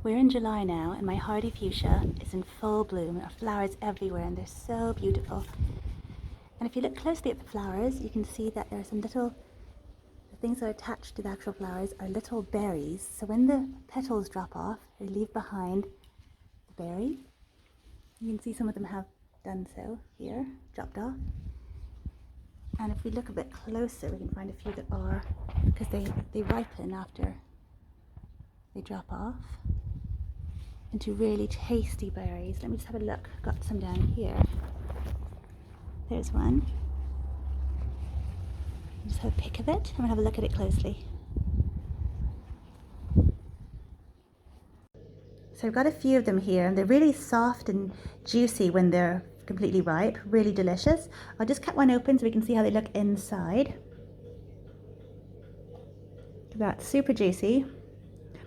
We're in July now and my hardy fuchsia is in full bloom. There are flowers everywhere and they're so beautiful. And if you look closely at the flowers, you can see that there are some little, the things that are attached to the actual flowers are little berries. So when the petals drop off, they leave behind the berry. You can see some of them have done so here, dropped off. And if we look a bit closer, we can find a few that are, because they ripen after they drop off into really tasty berries. Let me just have a look. I've got some down here. There's one. Just have a pick of it. I'm gonna have a look at it closely. So I've got a few of them here, and they're really soft and juicy when they're completely ripe. Really delicious. I'll just cut one open so we can see how they look inside. That's super juicy.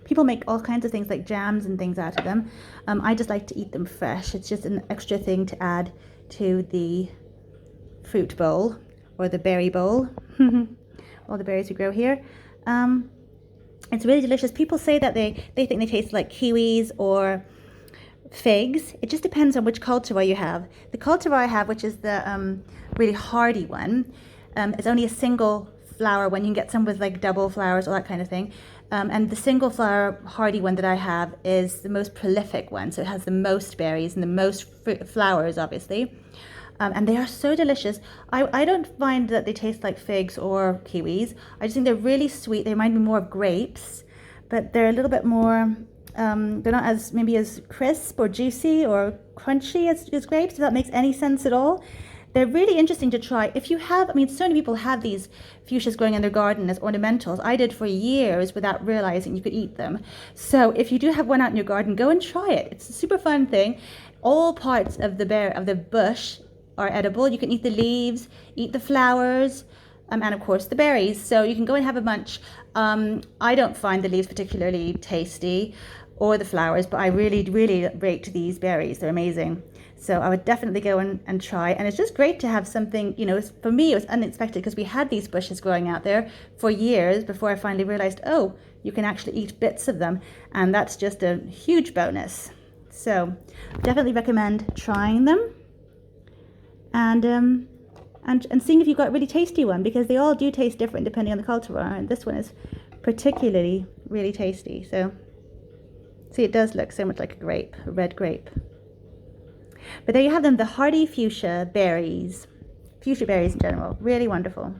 People make all kinds of things like jams and things out of them. I just like to eat them fresh. It's just an extra thing to add to the fruit bowl or the berry bowl. All the berries we grow here. It's really delicious. People say that they think they taste like kiwis or figs. It just depends on which cultivar you have. The cultivar I have, which is the really hardy one, is only a single flower one. You can get some with like double flowers, all that kind of thing. And the single flower hardy one that I have is the most prolific one. So it has the most berries and the most flowers, obviously. And they are so delicious. I don't find that they taste like figs or kiwis. I just think they're really sweet. They remind me more of grapes, but they're a little bit more, they're not as maybe as crisp or juicy or crunchy as grapes, if that makes any sense at all. They're really interesting to try. If you have, I mean, so many people have these fuchsias growing in their garden as ornamentals. I did for years without realizing you could eat them. So if you do have one out in your garden, go and try it. It's a super fun thing. All parts of the bush are edible. You can eat the leaves, eat the flowers, and of course the berries. So you can go and have a bunch. I don't find the leaves particularly tasty or the flowers, but I really, really rate these berries. They're amazing. So I would definitely go and try. And it's just great to have something, you know, for me it was unexpected because we had these bushes growing out there for years before I finally realized, oh, you can actually eat bits of them. And that's just a huge bonus. So definitely recommend trying them and seeing if you've got a really tasty one, because they all do taste different depending on the cultivar. And this one is particularly really tasty. So see, it does look so much like a grape, a red grape. But there you have them, the hardy fuchsia berries in general. Really wonderful.